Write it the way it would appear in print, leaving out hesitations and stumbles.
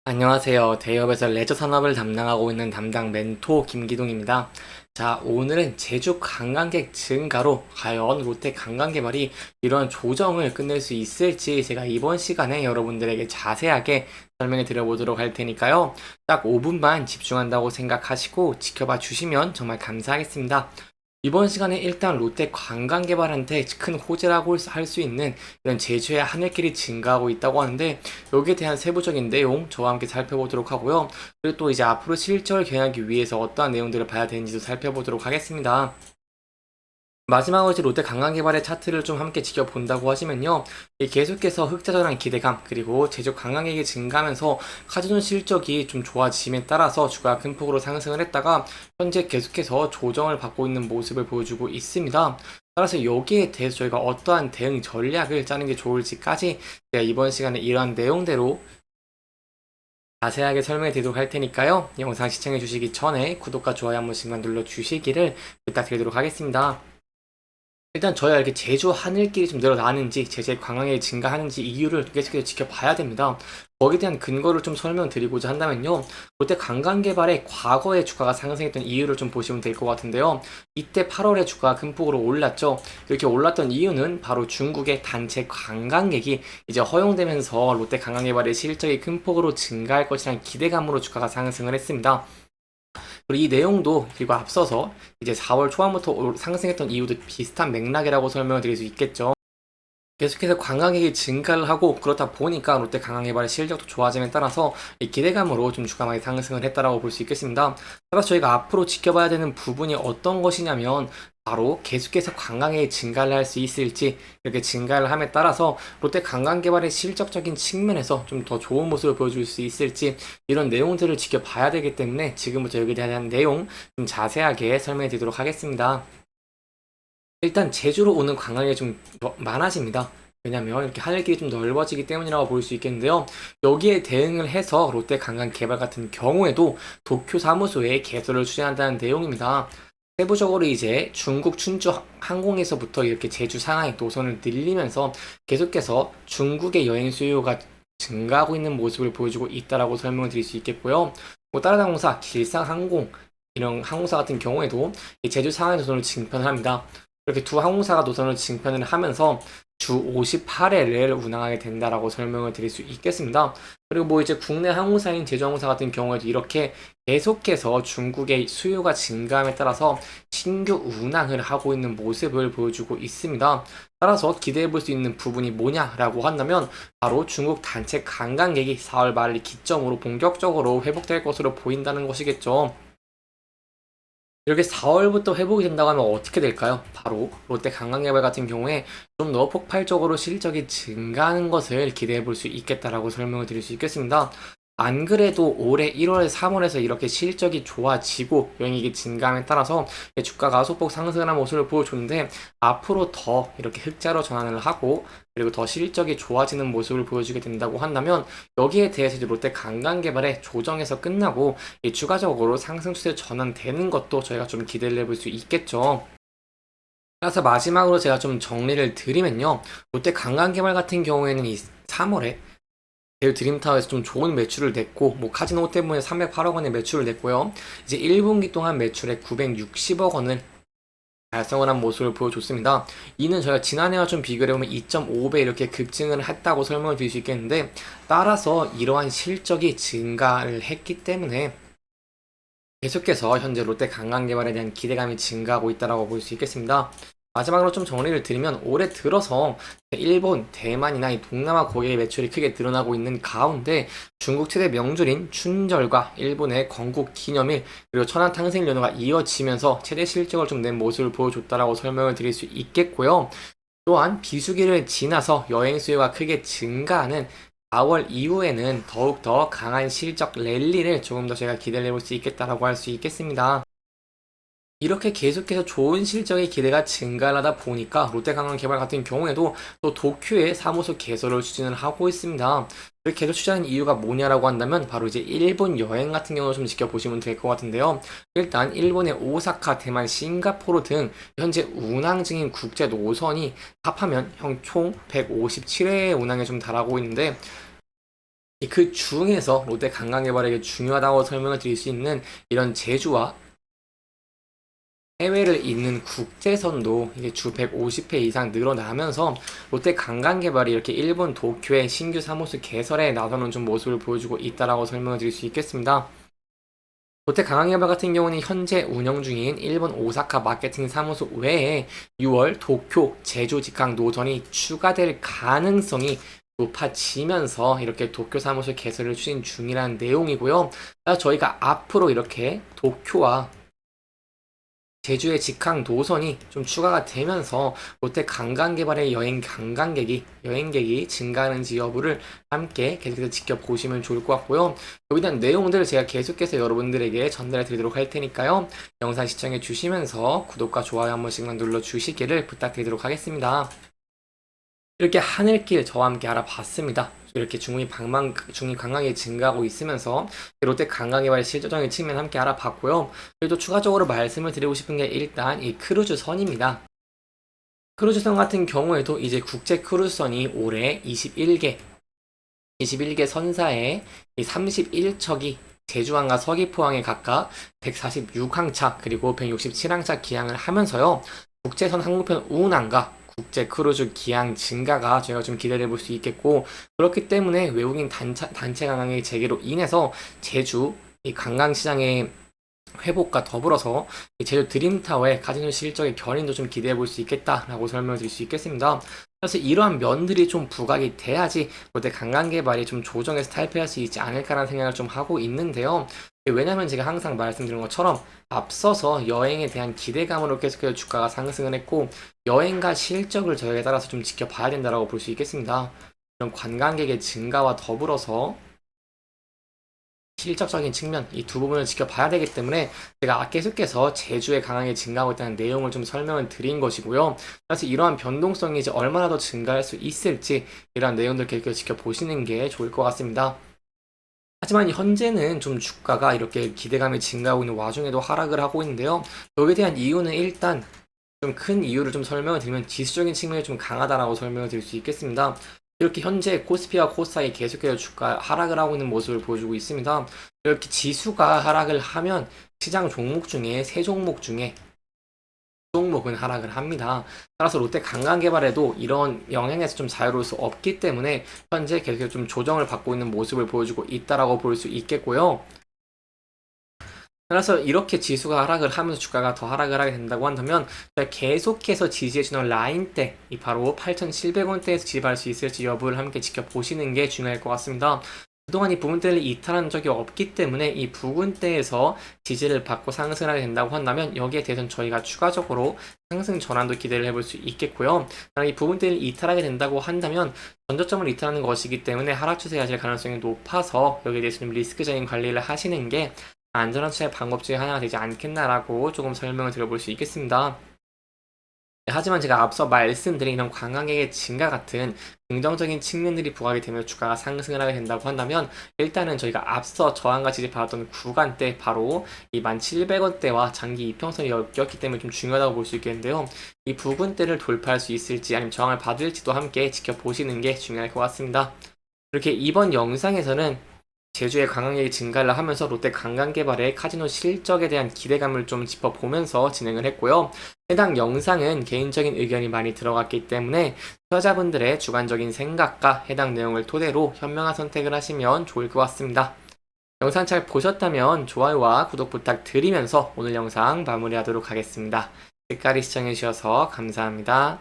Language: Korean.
안녕하세요. 대기업에서 레저 산업을 담당하고 있는 담당 멘토 김기동입니다. 자, 오늘은 제주 관광객 증가로 과연 롯데 관광개발이 이런 조정을 끝낼 수 있을지 제가 이번 시간에 여러분들에게 자세하게 설명해 드려보도록 할 테니까요. 딱 5분만 집중한다고 생각하시고 지켜봐 주시면 정말 감사하겠습니다. 이번 시간에 일단 롯데 관광개발한테 큰 호재라고 할 수 있는 이런 제주의 하늘길이 증가하고 있다고 하는데 여기에 대한 세부적인 내용 저와 함께 살펴보도록 하고요. 그리고 또 이제 앞으로 실적을 겨냥하기 위해서 어떠한 내용들을 봐야 되는지도 살펴보도록 하겠습니다. 마지막으로 이제 롯데 관광개발의 차트를 좀 함께 지켜본다고 하시면요. 계속해서 흑자전환 기대감, 그리고 제주 관광객이 증가하면서 카지노 실적이 좀 좋아짐에 따라서 주가가 큰 폭으로 상승을 했다가 현재 계속해서 조정을 받고 있는 모습을 보여주고 있습니다. 따라서 여기에 대해서 저희가 어떠한 대응 전략을 짜는 게 좋을지까지 제가 이번 시간에 이러한 내용대로 자세하게 설명해 드리도록 할 테니까요. 영상 시청해 주시기 전에 구독과 좋아요 한 번씩만 눌러 주시기를 부탁드리도록 하겠습니다. 일단 저희가 이렇게 제주 하늘길이 좀 늘어나는지 제주의 관광이 증가하는지 이유를 계속해서 지켜봐야 됩니다. 거기에 대한 근거를 좀 설명드리고자 한다면요. 롯데 관광개발의 과거의 주가가 상승했던 이유를 좀 보시면 될 것 같은데요. 이때 8월에 주가가 큰 폭으로 올랐죠. 이렇게 올랐던 이유는 바로 중국의 단체 관광객이 이제 허용되면서 롯데 관광개발의 실적이 큰 폭으로 증가할 것이라는 기대감으로 주가가 상승을 했습니다. 그리고 이 내용도 그리고 앞서서 이제 4월 초반부터 상승했던 이유도 비슷한 맥락이라고 설명을 드릴 수 있겠죠. 계속해서 관광객이 증가를 하고 그렇다 보니까 롯데 관광개발의 실적도 좋아짐에 따라서 이 기대감으로 좀 주가 많이 상승을 했다라고 볼 수 있겠습니다. 따라서 저희가 앞으로 지켜봐야 되는 부분이 어떤 것이냐면 바로 계속해서 관광객이 증가를 할 수 있을지 이렇게 증가를 함에 따라서 롯데 관광개발의 실적적인 측면에서 좀 더 좋은 모습을 보여줄 수 있을지 이런 내용들을 지켜봐야 되기 때문에 지금부터 여기에 대한 내용 좀 자세하게 설명해 드리도록 하겠습니다. 일단 제주로 오는 관광객이 좀 많아집니다. 왜냐면 이렇게 하늘길이 좀 넓어지기 때문이라고 볼 수 있겠는데요. 여기에 대응을 해서 롯데 관광 개발 같은 경우에도 도쿄 사무소에 개설을 추진한다는 내용입니다. 세부적으로 이제 중국 춘추 항공에서부터 이렇게 제주 상하이 노선을 늘리면서 계속해서 중국의 여행 수요가 증가하고 있는 모습을 보여주고 있다라고 설명을 드릴 수 있겠고요. 뭐 다른 항공사 길상항공 이런 항공사 같은 경우에도 제주 상하이 노선을 증편을 합니다. 이렇게 두 항공사가 노선을 증편을 하면서 주 58회를 운항하게 된다라고 설명을 드릴 수 있겠습니다. 그리고 뭐 이제 국내 항공사인 제주항공사 같은 경우에도 이렇게 계속해서 중국의 수요가 증가함에 따라서 신규 운항을 하고 있는 모습을 보여주고 있습니다. 따라서 기대해 볼 수 있는 부분이 뭐냐라고 한다면 바로 중국 단체 관광객이 4월 말을 기점으로 본격적으로 회복될 것으로 보인다는 것이겠죠. 이렇게 4월부터 회복이 된다고 하면 어떻게 될까요? 바로 롯데 관광개발 같은 경우에 좀 더 폭발적으로 실적이 증가하는 것을 기대해 볼 수 있겠다라고 설명을 드릴 수 있겠습니다. 안 그래도 올해 1월, 3월에서 이렇게 실적이 좋아지고 영익이 증가함에 따라서 주가가 소폭 상승하는 모습을 보여줬는데 앞으로 더 이렇게 흑자로 전환을 하고 그리고 더 실적이 좋아지는 모습을 보여주게 된다고 한다면 여기에 대해서 이제 롯데 관광개발의 조정에서 끝나고 추가적으로 상승 추세 전환되는 것도 저희가 좀 기대를 해볼 수 있겠죠. 그래서 마지막으로 제가 좀 정리를 드리면요. 롯데 관광개발 같은 경우에는 이 3월에 제일 드림타워에서 좀 좋은 매출을 냈고, 뭐 카지노 때문에 308억 원의 매출을 냈고요. 이제 1분기 동안 매출에 960억 원을 달성을 한 모습을 보여줬습니다. 이는 저희가 지난해와 좀 비교를 해보면 2.5배 이렇게 급증을 했다고 설명을 드릴 수 있겠는데, 따라서 이러한 실적이 증가를 했기 때문에 계속해서 현재 롯데 관광개발에 대한 기대감이 증가하고 있다고 볼 수 있겠습니다. 마지막으로 좀 정리를 드리면 올해 들어서 일본, 대만이나 이 동남아 고객의 매출이 크게 늘어나고 있는 가운데 중국 최대 명절인 춘절과 일본의 건국 기념일 그리고 천안탕생 연휴가 이어지면서 최대 실적을 좀 낸 모습을 보여줬다라고 설명을 드릴 수 있겠고요. 또한 비수기를 지나서 여행 수요가 크게 증가하는 4월 이후에는 더욱더 강한 실적 랠리를 조금 더 제가 기대를 해볼 수 있겠다라고 할 수 있겠습니다. 이렇게 계속해서 좋은 실적의 기대가 증가하다 보니까 롯데관광개발 같은 경우에도 또 도쿄에 사무소 개설을 추진을 하고 있습니다. 그 개설 추진하는 이유가 뭐냐라고 한다면 바로 이제 일본 여행 같은 경우를 좀 지켜보시면 될 것 같은데요. 일단 일본의 오사카, 대만, 싱가포르 등 현재 운항 중인 국제 노선이 합하면 총 157회의 운항에 좀 달하고 있는데 그 중에서 롯데 관광개발에게 중요하다고 설명을 드릴 수 있는 이런 제주와 해외를 잇는 국제선도 이제 주 150회 이상 늘어나면서 롯데 관광개발이 이렇게 일본 도쿄의 신규 사무소 개설에 나서는 좀 모습을 보여주고 있다라고 설명을 드릴 수 있겠습니다. 롯데 관광개발 같은 경우는 현재 운영 중인 일본 오사카 마케팅 사무소 외에 6월 도쿄, 제주 직항 노선이 추가될 가능성이 높아지면서 이렇게 도쿄 사무소 개설을 추진 중이라는 내용이고요. 저희가 앞으로 이렇게 도쿄와 제주의 직항 노선이 좀 추가가 되면서 롯데 관광개발의 여행객이 증가하는지 여부를 함께 계속해서 지켜보시면 좋을 것 같고요. 여기에 대한 내용들을 제가 계속해서 여러분들에게 전달해 드리도록 할 테니까요. 영상 시청해 주시면서 구독과 좋아요 한 번씩만 눌러 주시기를 부탁드리도록 하겠습니다. 이렇게 하늘길 저와 함께 알아봤습니다. 이렇게 중이 관광이 증가하고 있으면서 롯데 관광개발의 실질적인 측면 함께 알아봤고요. 그리고 또 추가적으로 말씀을 드리고 싶은 게 일단 이 크루즈선입니다. 크루즈선 같은 경우에도 이제 국제 크루즈선이 올해 21개 선사에 31척이 제주항과 서귀포항에 각각 146항차 그리고 167항차 기항을 하면서요. 국제선 항공편 운항과 국제 크루즈 기항 증가가 저희가 좀 기대해 볼 수 있겠고, 그렇기 때문에 외국인 단체 관광의 재개로 인해서 제주 이 관광시장의 회복과 더불어서 이 제주 드림타워의 카지노 실적의 견인도 좀 기대해 볼 수 있겠다라고 설명을 드릴 수 있겠습니다. 그래서 이러한 면들이 좀 부각이 돼야지 롯데 관광개발이 좀 조정해서 탈피할 수 있지 않을까라는 생각을 좀 하고 있는데요. 왜냐면 제가 항상 말씀드린 것처럼 앞서서 여행에 대한 기대감으로 계속해서 주가가 상승을 했고, 여행과 실적을 저희에 따라서 좀 지켜봐야 된다고 볼 수 있겠습니다. 이런 관광객의 증가와 더불어서 실적적인 측면 이 두 부분을 지켜봐야 되기 때문에 제가 계속해서 제주의 강하게 증가하고 있다는 내용을 좀 설명을 드린 것이고요. 그래서 이러한 변동성이 이제 얼마나 더 증가할 수 있을지 이러한 내용들 계속 지켜보시는 게 좋을 것 같습니다. 하지만 현재는 좀 주가가 이렇게 기대감이 증가하고 있는 와중에도 하락을 하고 있는데요. 여기에 대한 이유는 일단 좀 큰 이유를 좀 설명을 드리면 지수적인 측면이 좀 강하다라고 설명을 드릴 수 있겠습니다. 이렇게 현재 코스피와 코스닥이 계속해서 주가 하락을 하고 있는 모습을 보여주고 있습니다. 이렇게 지수가 하락을 하면 시장 종목 중에 세 종목 중에 종목은 하락을 합니다. 따라서 롯데 관광개발에도 이런 영향에서 좀 자유로울 수 없기 때문에 현재 계속 좀 조정을 받고 있는 모습을 보여주고 있다라고 볼 수 있겠고요. 따라서 이렇게 지수가 하락을 하면서 주가가 더 하락을 하게 된다고 한다면 계속해서 지지해주는 라인대, 이 바로 8,700원대에서 지지할 수 있을지 여부를 함께 지켜보시는 게 중요할 것 같습니다. 그동안 이 부분대를 이탈한 적이 없기 때문에 이 부근대에서 지지를 받고 상승하게 된다고 한다면 여기에 대해서는 저희가 추가적으로 상승 전환도 기대를 해볼 수 있겠고요. 이 부분대를 이탈하게 된다고 한다면 전저점을 이탈하는 것이기 때문에 하락 추세가 야질 가능성이 높아서 여기에 대해서 좀 리스크적인 관리를 하시는 게 안전한 투자의 방법 중에 하나가 되지 않겠나라고 조금 설명을 드려볼 수 있겠습니다. 하지만 제가 앞서 말씀드린 이런 관광객의 증가 같은 긍정적인 측면들이 부각이 되면 주가가 상승을 하게 된다고 한다면 일단은 저희가 앞서 저항과 지지받았던 구간대 바로 이 1,700원대와 장기 이평선이 엮였기 때문에 좀 중요하다고 볼 수 있겠는데요. 이 부근대를 돌파할 수 있을지 아니면 저항을 받을지도 함께 지켜보시는 게 중요할 것 같습니다. 이렇게 이번 영상에서는 제주의 관광객이 증가를 하면서 롯데 관광개발의 카지노 실적에 대한 기대감을 좀 짚어보면서 진행을 했고요. 해당 영상은 개인적인 의견이 많이 들어갔기 때문에 투자자분들의 주관적인 생각과 해당 내용을 토대로 현명한 선택을 하시면 좋을 것 같습니다. 영상 잘 보셨다면 좋아요와 구독 부탁드리면서 오늘 영상 마무리하도록 하겠습니다. 끝까지 시청해주셔서 감사합니다.